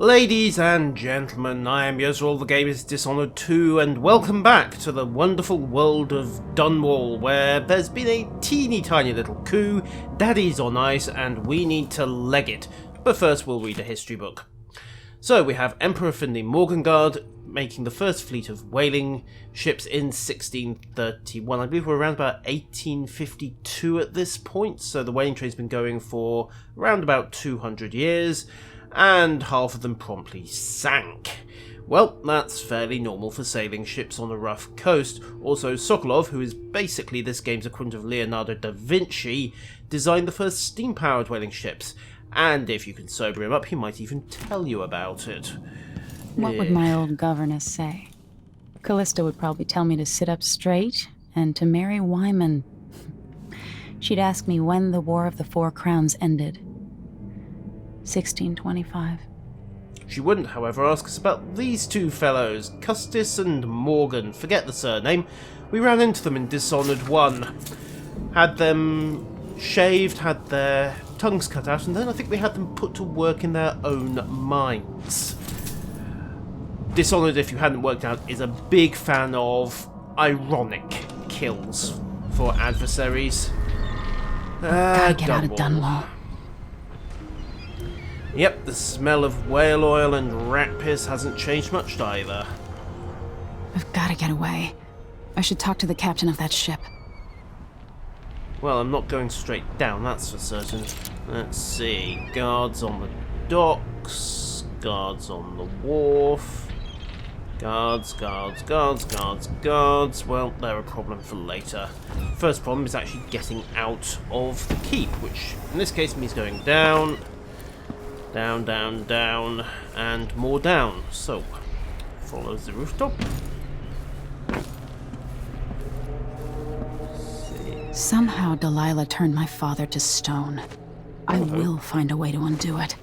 Ladies and gentlemen, I am Yozral, the game is Dishonored 2, and welcome back to the wonderful world of Dunwall, where there's been a teeny tiny little coup, Daddy's on ice, and we need to leg it. But first we'll read a history book. So we have Emperor Finley Morgengard making the first fleet of whaling ships in 1631. I believe we're around about 1852 at this point, so the whaling trade's been going for around about 200 years. And half of them promptly sank. Well, that's fairly normal for sailing ships on a rough coast. Also, Sokolov, who is basically this game's equivalent of Leonardo da Vinci, designed the first steam-powered whaling ships. And if you can sober him up, he might even tell you about it. What would my old governess say? Callista would probably tell me to sit up straight and to marry Wyman. She'd ask me when the War of the Four Crowns ended. 1625. She wouldn't, however, ask us about these two fellows, Custis and Morgan. Forget the surname. We ran into them in Dishonored 1. Had them shaved, had their tongues cut out, and then I think we had them put to work in their own mines. Dishonored, if you hadn't worked out, is a big fan of ironic kills for adversaries. Gotta get out of Dunwall. Yep, the smell of whale oil and rat piss hasn't changed much either. I've gotta get away. I should talk to the captain of that ship. Well, I'm not going straight down, that's for certain. Let's see. Guards on the docks. Guards on the wharf. Guards. Well, they're a problem for later. First problem is actually getting out of the keep, which in this case means going down. Down, and more down. So, follows the rooftop. Somehow Delilah turned my father to stone. I will find a way to undo it.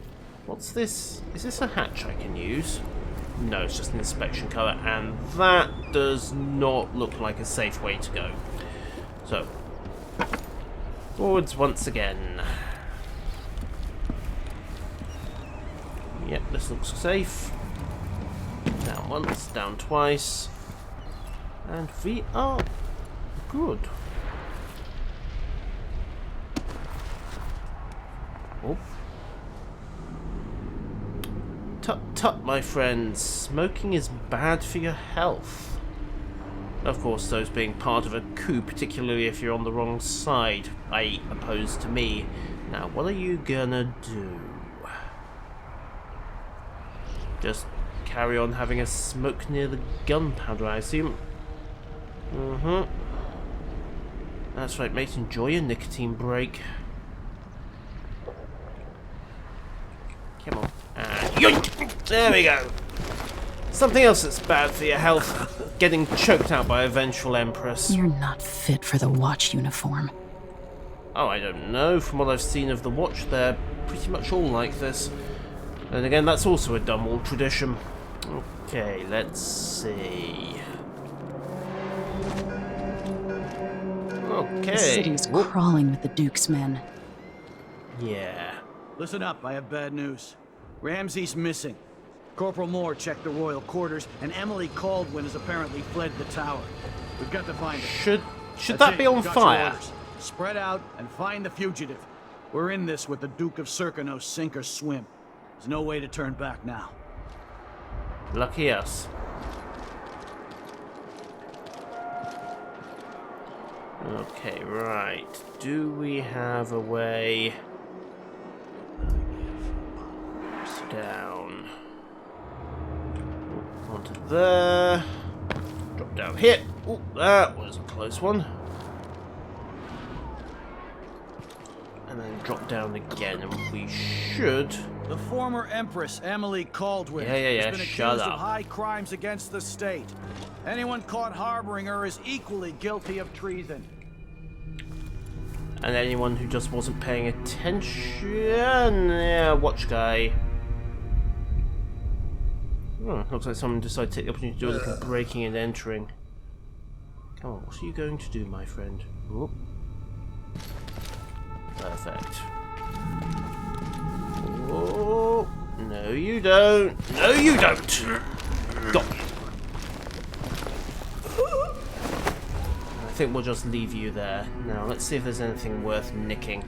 What's this? Is this a hatch I can use? No, it's just an inspection cover, and that does not look like a safe way to go. So, forwards once again. Yep, this looks safe. Down once, down twice. And we are good. Oh. Tut tut, my friends. Smoking is bad for your health. Of course, those being part of a coup, particularly if you're on the wrong side, i.e. opposed to me. Now, what are you gonna do? Just carry on having a smoke near the gunpowder, I assume. That's right, mate. Enjoy your nicotine break. Come on. Yoink! There we go. Something else that's bad for your health. Getting choked out by a vengeful empress. You're not fit for the watch uniform. Oh, I don't know. From what I've seen of the watch, they're pretty much all like this. And again, that's also a Dunwall tradition. Okay, let's see. Okay. The city's crawling with the Duke's men. Yeah. Listen up, I have bad news. Ramsey's missing. Corporal Moore checked the royal quarters, and Emily Caldwin has apparently fled the tower. We've got to find her. Should that be on fire? Spread out and find the fugitive. We're in this with the Duke of Serkino, sink or swim. There's no way to turn back now. Lucky us. Okay, right. Do we have a way down? Onto there. Drop down here. Oh, that was a close one. And then drop down again, and we should. The former Empress, Emily Caldwin, has been accused of high crimes against the state. Anyone caught harboring her is equally guilty of treason. And anyone who just wasn't paying attention... Yeah, watch guy. Oh, looks like someone decided to take the opportunity to do a little breaking and entering. Come on, what are you going to do, my friend? Oh. Perfect. Oh, no you you don't. No, you don't. Got you. I think we'll just leave you there. Now, let's see if there's anything worth nicking.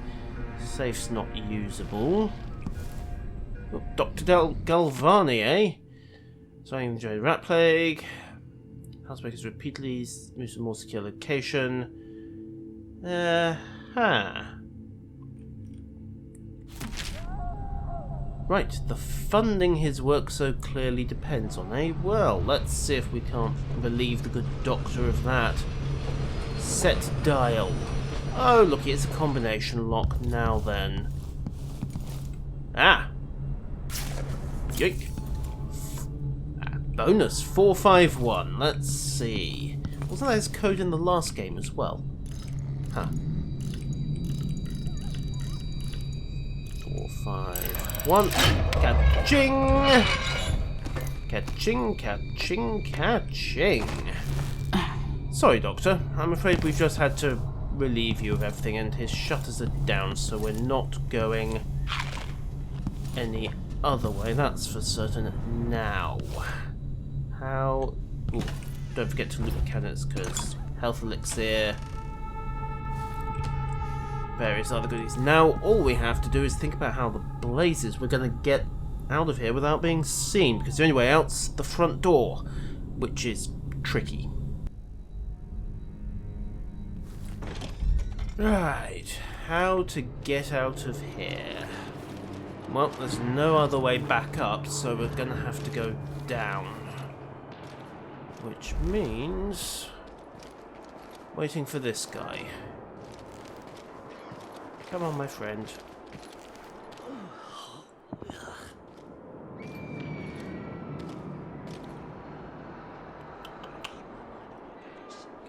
Safe's not usable. Oh, Dr. Galvani, eh? Starting to enjoy the rat plague. Housemakers repeatedly move to a more secure location. Right, the funding his work so clearly depends on, eh? Well, let's see if we can't relieve the good doctor of that. Set dial. Oh, look, it's a combination lock now then. Ah! Yoink. Bonus 451. Let's see. Wasn't that his code in the last game as well? Huh. 451. Catching! Catching, catching, catching. Sorry, Doctor. I'm afraid we've just had to relieve you of everything, and his shutters are down, so we're not going any other way, that's for certain. Now, how... Ooh, don't forget to loot mechanics, because health elixir, various other goodies. Now, all we have to do is think about how the blazes we're going to get out of here without being seen, because the only way out's the front door, which is tricky. Right, how to get out of here? Well, there's no other way back up, so we're gonna have to go down. Which means... waiting for this guy. Come on, my friend.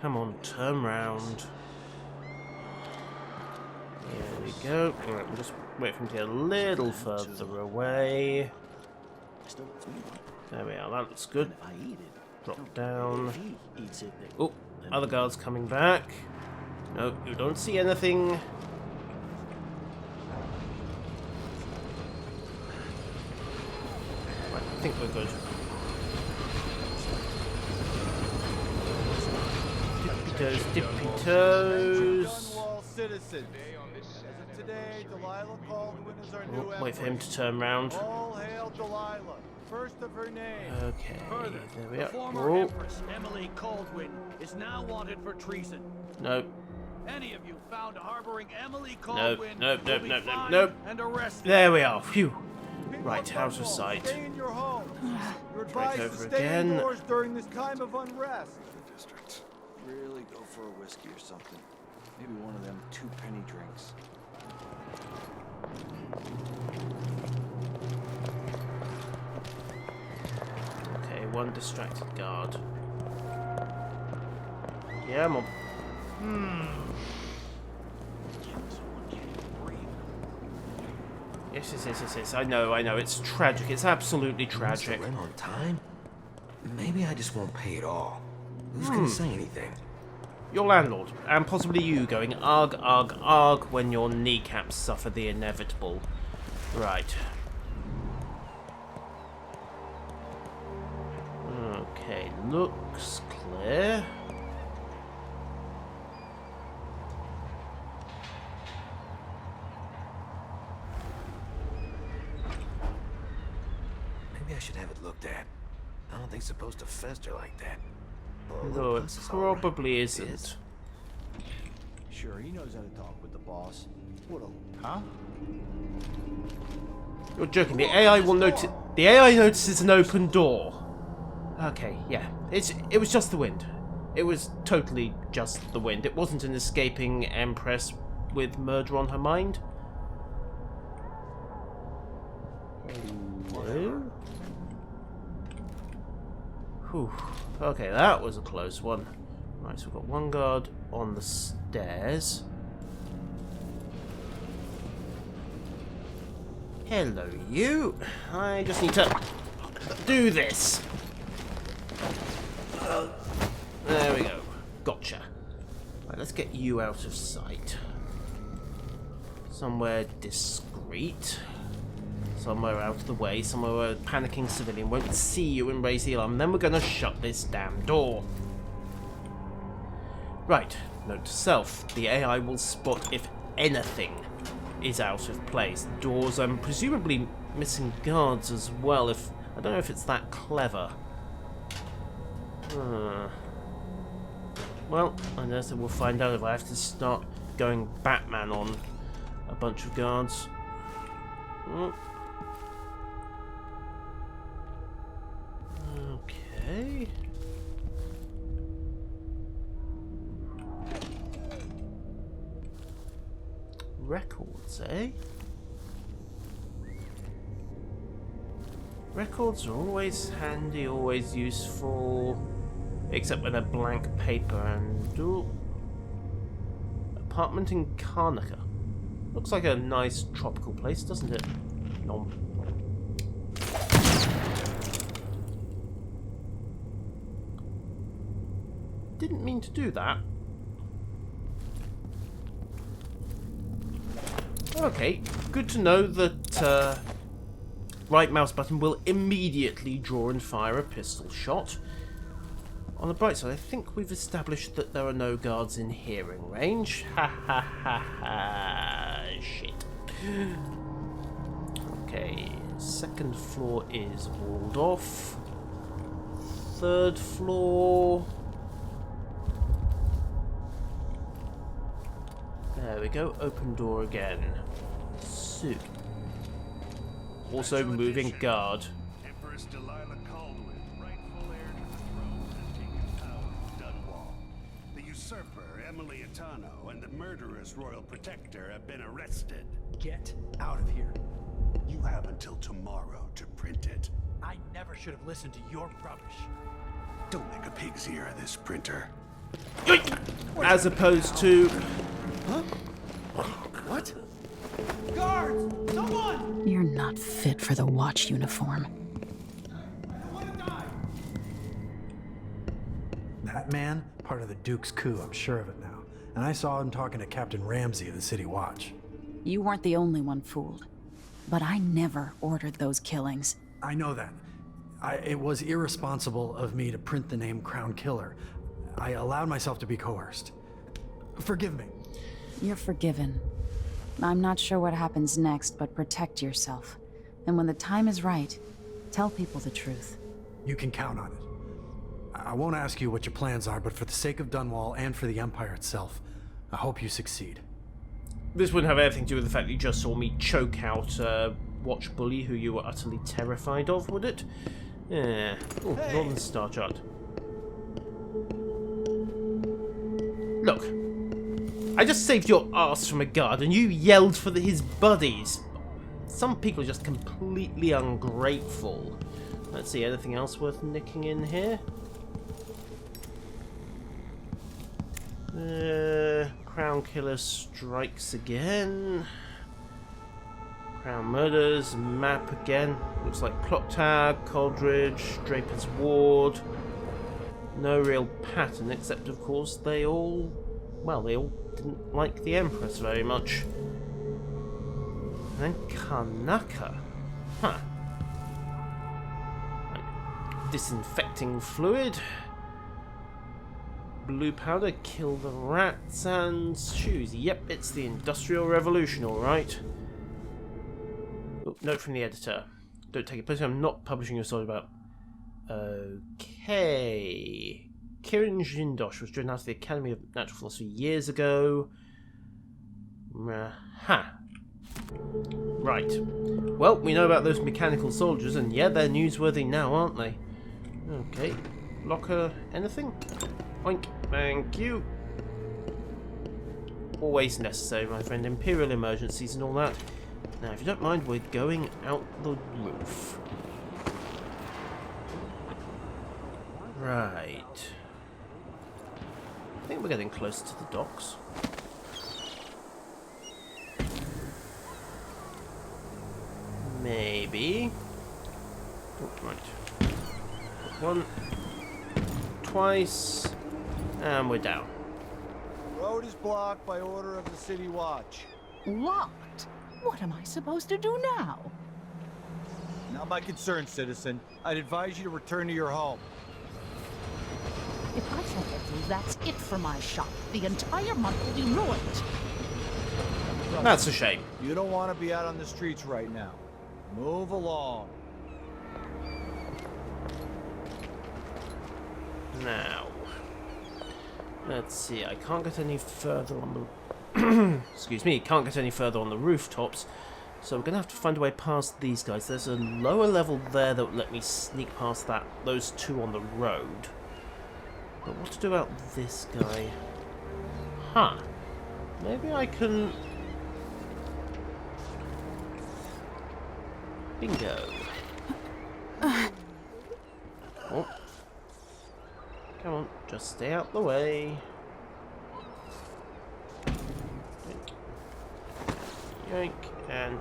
Come on, turn round. There we go. Alright, we'll just wait for him to get a little further away. There we are, that looks good. Drop down. Oh, other guards coming back. No, you don't see anything. Right, I think we're good. Dippy toes, dippy toes. Today, Delilah Caldwin is our new Wait for him to turn round. All hail Delilah, first of her name. Okay, Further, there we the are. former Oh, Empress Emily Caldwin is now wanted for treason. no, Any of you found harboring Emily no, Caldwin no, will no, be no, no, fined no. and arrested. There we are. Phew. People Right, out of sight. Stay in your homes. You're Break advised over to stay again. indoors during this time of unrest. District. Really go for a whiskey or something. Maybe one of them 2-penny drinks. Okay, one distracted guard. Yeah, I'm on. Yes. I know. It's tragic. It's absolutely tragic. Rent on time? Maybe I just won't pay it all. Who's gonna say anything? Your landlord, and possibly you going arg, arg, arg when your kneecaps suffer the inevitable. Right. Okay, looks clear. Maybe I should have it looked at. I don't think it's supposed to fester like that. Oh, No, it this is all right. probably It isn't. is. Sure, he knows how to talk with the boss. What a... Huh? You're joking. The AI will notice. The AI notices an open door. Okay, yeah. It was just the wind. It was totally just the wind. It wasn't an escaping Empress with murder on her mind. Hello? Whew. Okay, that was a close one. Right, so we've got one guard on the stairs. Hello, you. I just need to do this. There we go. Gotcha. Right, let's get you out of sight. Somewhere discreet. somewhere out of the way, somewhere where a panicking civilian won't see you and raise the alarm. Then we're going to shut this damn door. Right, note to self, the AI will spot if anything is out of place. Doors, presumably missing guards as well, I don't know if it's that clever. Well, I guess we'll find out if I have to start going Batman on a bunch of guards. Okay. Records, eh? Records are always handy, always useful, except when they're blank paper. And apartment in Karnaca. Looks like a nice tropical place, doesn't it? Nom. Didn't mean to do that. Okay, good to know that right mouse button will immediately draw and fire a pistol shot. On the bright side, I think we've established that there are no guards in hearing range. Ha ha ha ha. Shit. Okay, second floor is walled off. Third floor. There we go, open door again. Soon. Also moving guard. Empress Delilah Caldwin, rightful heir to the throne, has taken power of Dunwall. The usurper, Emily Atano, and the murderous royal protector have been arrested. Get out of here. You have until tomorrow to print it. I never should have listened to your rubbish. Don't make a pig's ear of this printer. Yoink! As opposed to... Huh? What? Guards! Someone! You're not fit for the watch uniform. I want to die! That man, part of the Duke's coup, I'm sure of it now. And I saw him talking to Captain Ramsey of the City Watch. You weren't the only one fooled. But I never ordered those killings. I know that. It was irresponsible of me to print the name Crown Killer. I allowed myself to be coerced. Forgive me. You're forgiven. I'm not sure what happens next, but protect yourself. And when the time is right, tell people the truth. You can count on it. I won't ask you what your plans are, but for the sake of Dunwall and for the Empire itself, I hope you succeed. This wouldn't have anything to do with the fact that you just saw me choke out a watch bully who you were utterly terrified of, would it? Yeah. Oh, hey. Northern Star chart. Look. I just saved your ass from a guard and you yelled for his buddies. Some people are just completely ungrateful. Let's see, anything else worth nicking in here? Crown Killer strikes again. Crown Murders, map again. Looks like Clock Tower, Coldridge, Draper's Ward. No real pattern, except of course they all didn't like the Empress very much. And then Karnaca. Huh. Like disinfecting fluid. Blue powder, kill the rats, and shoes. Yep, it's the Industrial Revolution, alright. Oh, note from the editor. Don't take it personally, I'm not publishing a story about... Okay... Kiran Jindosh was driven out of the Academy of Natural Philosophy years ago. Ha. Right. Well, we know about those mechanical soldiers, and yeah, they're newsworthy now, aren't they? Okay. Locker, anything? Oink. Thank you. Always necessary, my friend. Imperial emergencies and all that. Now, if you don't mind, we're going out the roof. Right. I think we're getting close to the docks. Maybe. Oh, right. One. Twice. And we're down. Road is blocked by order of the City Watch. Locked? What am I supposed to do now? Not my concern, citizen. I'd advise you to return to your home. If I can't get through, that's it for my shop. The entire month will be ruined. That's a shame. You don't want to be out on the streets right now. Move along. Now, let's see. I can't get any further on the... Excuse me. Can't get any further on the rooftops. So we're going to have to find a way past these guys. There's a lower level there that would let me sneak past those two on the road. But what to do about this guy? Huh. Maybe I can... Bingo. Oh. Come on, just stay out the way. Yoink. Yoink, and...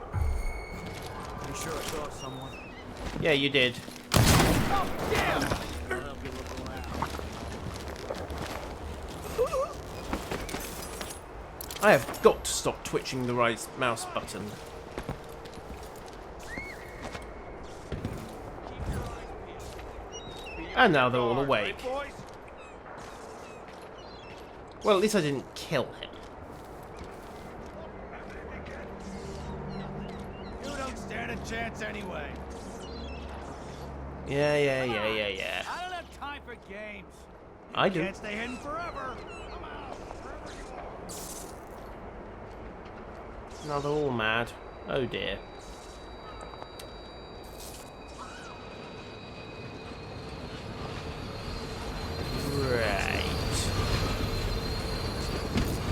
You sure I saw someone? Yeah, you did. Oh, damn! I'll help you look around. I have got to stop twitching the right mouse button. And now they're all awake. Well, at least I didn't kill him. You don't stand a chance anyway. Yeah. I don't have time for games. I do. Can't stay hidden forever. Come out, wherever you are. Now they're all mad. Oh dear.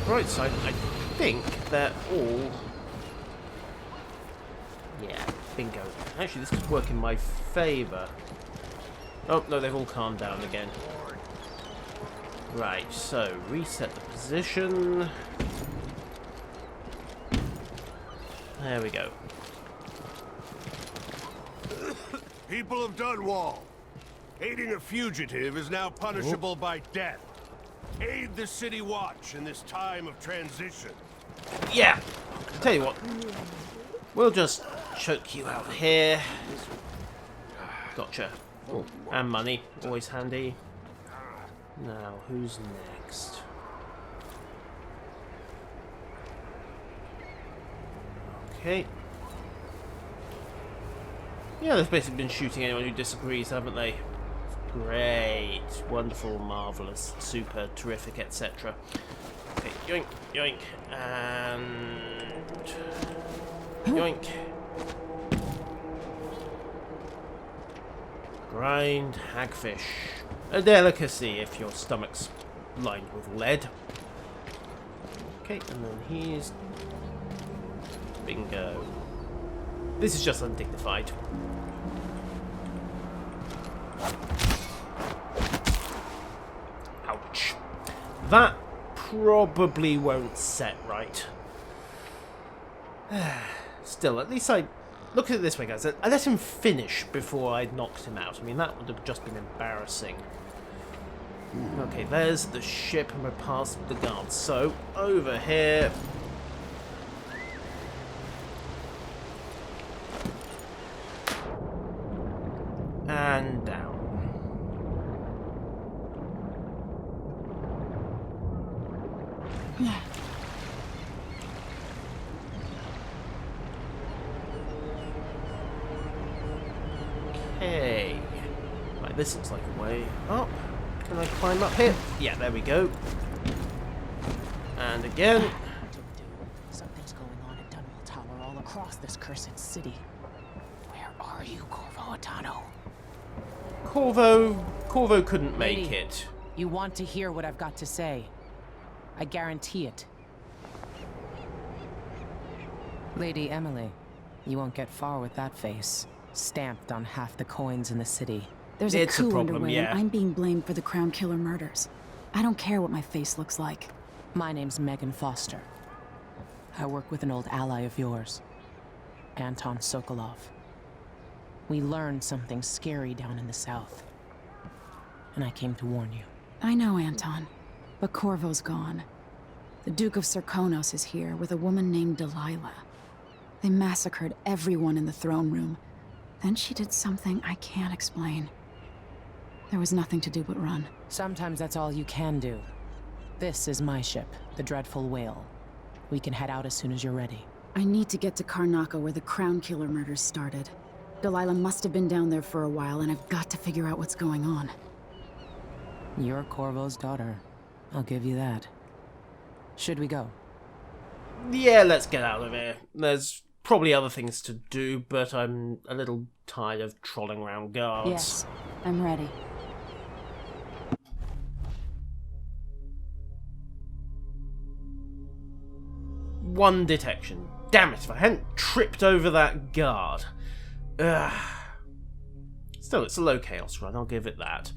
Right side, I think they're all... Yeah, bingo. Actually, this could work in my favour. Oh, no, they've all calmed down again. Right, so, reset the position. There we go. People of Dunwall, aiding a fugitive is now punishable by death. Aid the City Watch in this time of transition. Yeah! Tell you what. We'll just choke you out here. Gotcha. Oh, and money. Always handy. Now, who's next? Okay. Yeah, they've basically been shooting anyone who disagrees, haven't they? Great. Wonderful, marvellous, super, terrific, etc. Okay, yoink, yoink, and... yoink. Grind hagfish. A delicacy if your stomach's lined with lead. Okay, and then he's... bingo. This is just undignified. Ouch. That probably won't set right. Still, at least I... Look at it this way, guys. I let him finish before I knocked him out. I mean, that would have just been embarrassing. Okay, there's the ship, and we're past the guards. So, over here... and down. Okay. Right, this looks like a way up. Can I climb up here? Yeah, there we go. And again. Something's going on at Dunwall Tower all across this cursed city. Where are you, Corvo Atano? Corvo couldn't make Lady, it. You want to hear what I've got to say. I guarantee it. Lady Emily, you won't get far with that face. Stamped on half the coins in the city. There's It's a coup problem, underway, yeah. and I'm being blamed for the Crown Killer murders. I don't care what my face looks like. My name's Megan Foster. I work with an old ally of yours, Anton Sokolov. We learned something scary down in the south, and I came to warn you. I know, Anton, but Corvo's gone. The Duke of Serkonos is here with a woman named Delilah. They massacred everyone in the throne room, Then she did something I can't explain. There was nothing to do but run. Sometimes that's all you can do. This is my ship, the Dreadful Whale. We can head out as soon as you're ready. I need to get to Karnaca where the Crown Killer murders started. Delilah must have been down there for a while, and I've got to figure out what's going on. You're Corvo's daughter. I'll give you that. Should we go? Yeah, let's get out of here. There's probably other things to do, but I'm a little tired of trolling around guards. Yes, I'm ready. One detection. Damn it, if I hadn't tripped over that guard. Ugh. Still, it's a low chaos run, I'll give it that.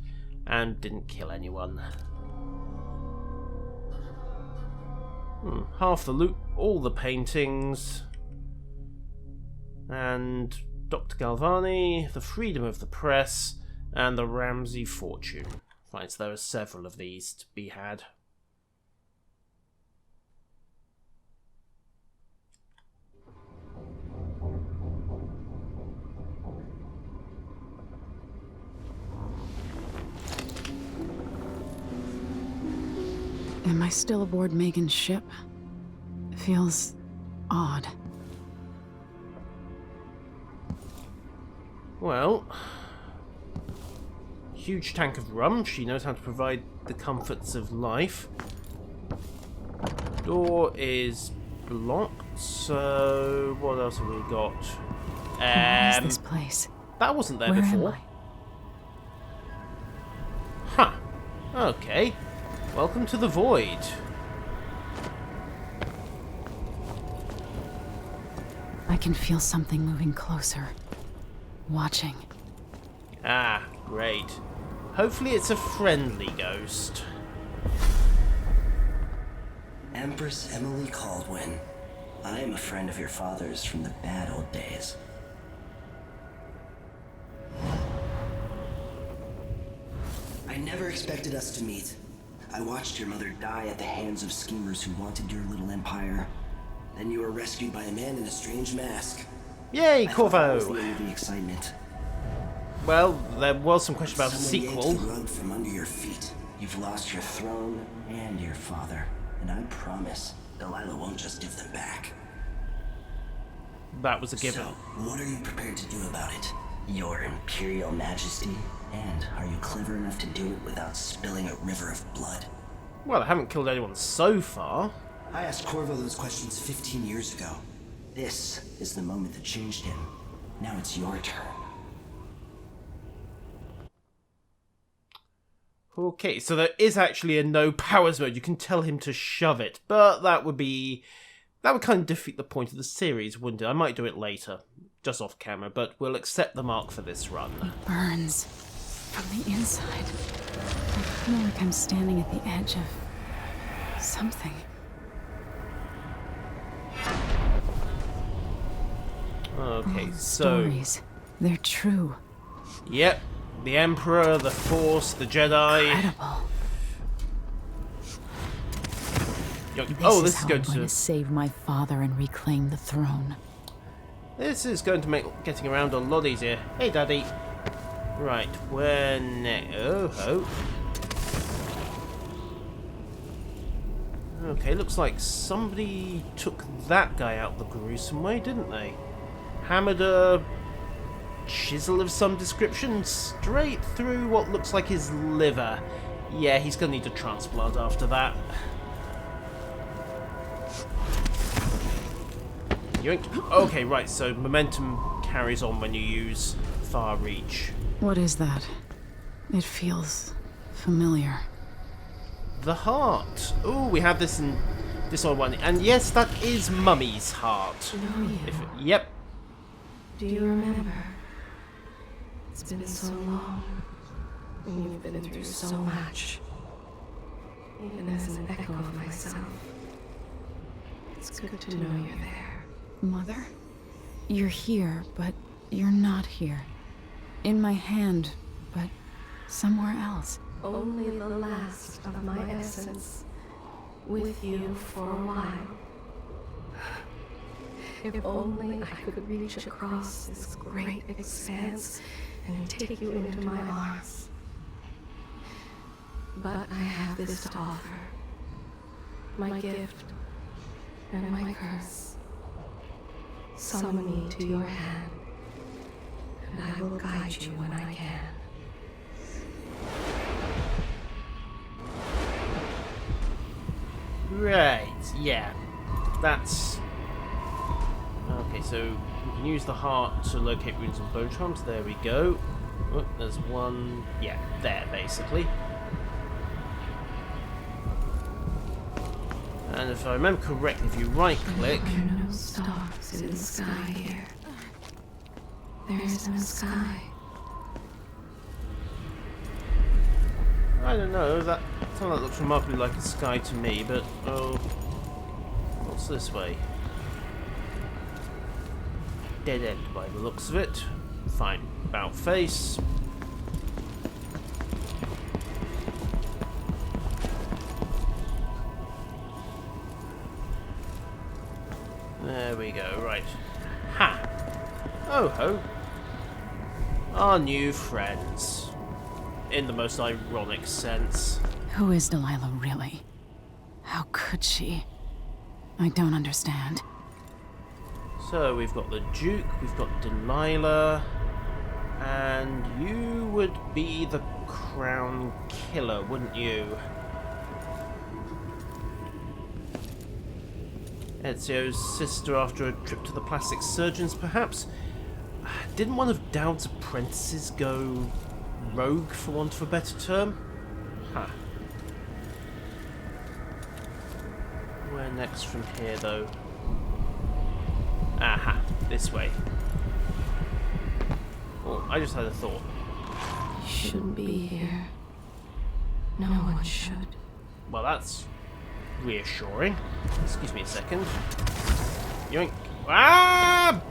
And didn't kill anyone. Half the loot, all the paintings. And Dr. Galvani, the freedom of the press, and the Ramsey fortune. Fine, so there are several of these to be had. Am I still aboard Megan's ship? Feels odd. Well, huge tank of rum. She knows how to provide the comforts of life. Door is blocked, so what else have we got? Where is this place? That wasn't there Where before. am Huh. Okay. Welcome to the void. I can feel something moving closer. Watching. Ah, great. Hopefully it's a friendly ghost. Empress Emily Caldwin. I am a friend of your father's from the bad old days. I never expected us to meet. I watched your mother die at the hands of schemers who wanted your little empire. Then you were rescued by a man in a strange mask. Yay, I thought that was Corvo! the end of the excitement. Well, there was some question about a Someone sequel. yanked the rug from under your feet. You've lost your throne and your father. And I promise, Delilah won't just give them back. That was a given. So, what are you prepared to do about it? Your Imperial Majesty? And are you clever enough to do it without spilling a river of blood? Well, I haven't killed anyone so far. I asked Corvo those questions 15 years ago. This is the moment that changed him. Now it's your turn. Okay, so there is actually a no powers mode. You can tell him to shove it, but that would kind of defeat the point of the series, wouldn't it? I might do it later, just off camera, but we'll accept the mark for this run. Burns from the inside. I feel like I'm standing at the edge of something. Okay, All the so stories, they're true. Yep, the Emperor, the Force, the Jedi. Incredible. This is going I'm going to save my father and reclaim the throne. This is going to make getting around a lot easier. Hey, Daddy. Right, where next? Oh. Okay, looks like somebody took that guy out the gruesome way, didn't they? Hammered a chisel of some description straight through what looks like his liver. Yeah, he's going to need a transplant after that. Yoink. Okay, right, so momentum carries on when you use far reach. What is that? It feels familiar. The heart. Oh, we have this in Dishonored 1. And yes, that is Mummy's heart. Know you? Yep. Do you remember? It's been so long. And you've been through so much. Even as an echo of myself. It's good to know you're there. Mother? You're here, but you're not here. In my hand, but somewhere else. Only the last of my essence. With you for a while. If only I could reach across this great expanse and take you into my arms. But I have this to offer. My gift and my curse. Summon me to your hand, and I will guide you when I can. Right, yeah. That's... Okay, so we can use the heart to locate runes and bone charms. There we go. Oh, there's one... Yeah, there, basically. And if I remember correctly, if you right-click... There are no stars in the sky here. There is no sky. I don't know, that looks remarkably like a sky to me, but... Oh... What's this way? Dead end by the looks of it. Fine. About face. There we go, right. Ha! Oh ho! Our new friends. In the most ironic sense. Who is Delilah really? How could she? I don't understand. So we've got the Duke, we've got Delilah, and you would be the Crown Killer, wouldn't you? Ezio's sister after a trip to the plastic surgeons, perhaps? Didn't one of Dowd's apprentices go rogue, for want of a better term? Huh. Where next from here, though? Aha, this way. Oh, I just had a thought. You shouldn't be here. No one should. Well, that's reassuring. Excuse me a second. Yoink. Ah!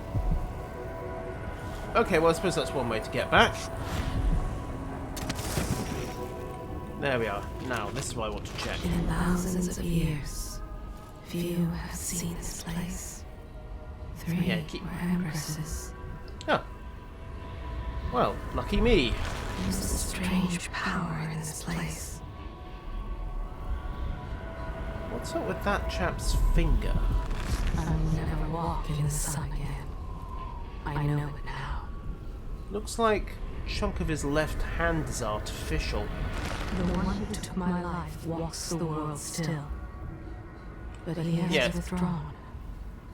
Okay, well, I suppose that's one way to get back. There we are. Now, this is what I want to check. In thousands of years, few have seen this place. 3 were empresses. Oh. Well, lucky me. There's a strange power in this place. What's up with that chap's finger? I will never walk in the sun again. I know it now. Looks like a chunk of his left hand is artificial. The one who took my life walks the world still. But he has withdrawn.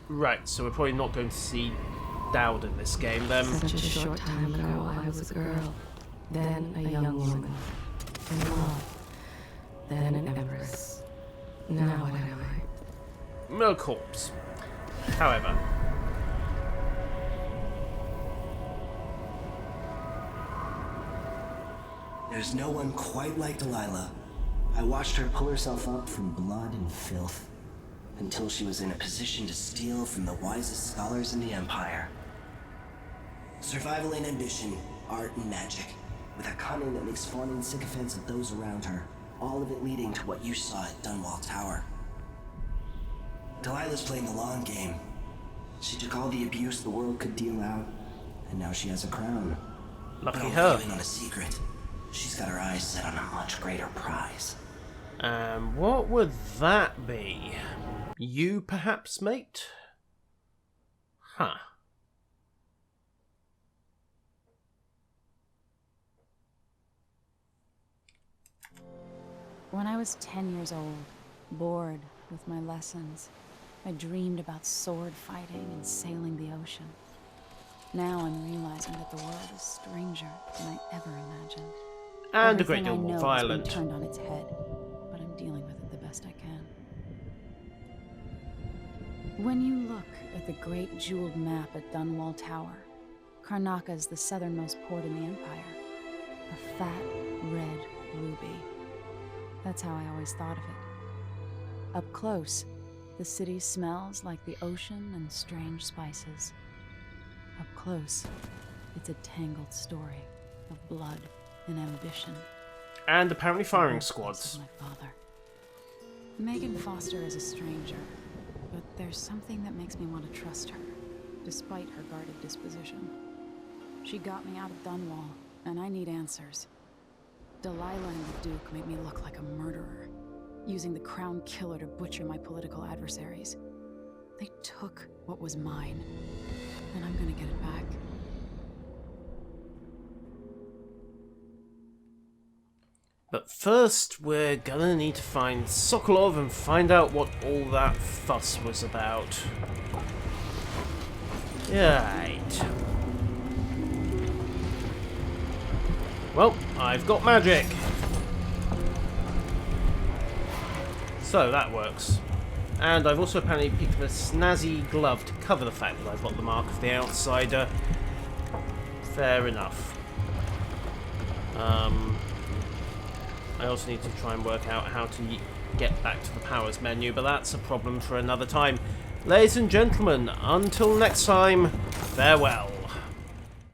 Right, so we're probably not going to see Dowd in this game then. Such a short time ago I was a girl, then a young woman, in love, then an empress. Now what am I? A corpse. However. There's no one quite like Delilah. I watched her pull herself up from blood and filth, until she was in a position to steal from the wisest scholars in the Empire. Survival and ambition, art and magic, with a cunning that makes fawning sycophants of those around her, all of it leading to what you saw at Dunwall Tower. Delilah's playing the long game. She took all the abuse the world could deal out, and now she has a crown. Lucky but her. on a secret. She's got her eyes set on a much greater prize. What would that be? You, perhaps, mate? Huh. When I was 10 years old, bored with my lessons, I dreamed about sword fighting and sailing the ocean. Now I'm realizing that the world is stranger than I ever imagined. And a great Everything deal I more know has been violent. turned on its head, but I'm dealing with it the best I can. When you look at the great jeweled map at Dunwall Tower, Karnaca is the southernmost port in the Empire. A fat, red ruby. That's how I always thought of it. Up close, the city smells like the ocean and strange spices. Up close, it's a tangled story of blood and ambition. And apparently firing The birthplace squads. of my father. Megan Foster is a stranger, but There's something that makes me want to trust her, despite her guarded disposition. She got me out of Dunwall, and I need answers. Delilah and the Duke made me look like a murderer, using the Crown Killer to butcher my political adversaries. They took what was mine, and I'm gonna get it back. But first, we're gonna need to find Sokolov and find out what all that fuss was about. Right. Well, I've got magic. So that works. And I've also apparently picked up a snazzy glove to cover the fact that I've got the mark of the outsider. Fair enough. I also need to try and work out how to get back to the powers menu, but that's a problem for another time. Ladies and gentlemen, until next time, farewell.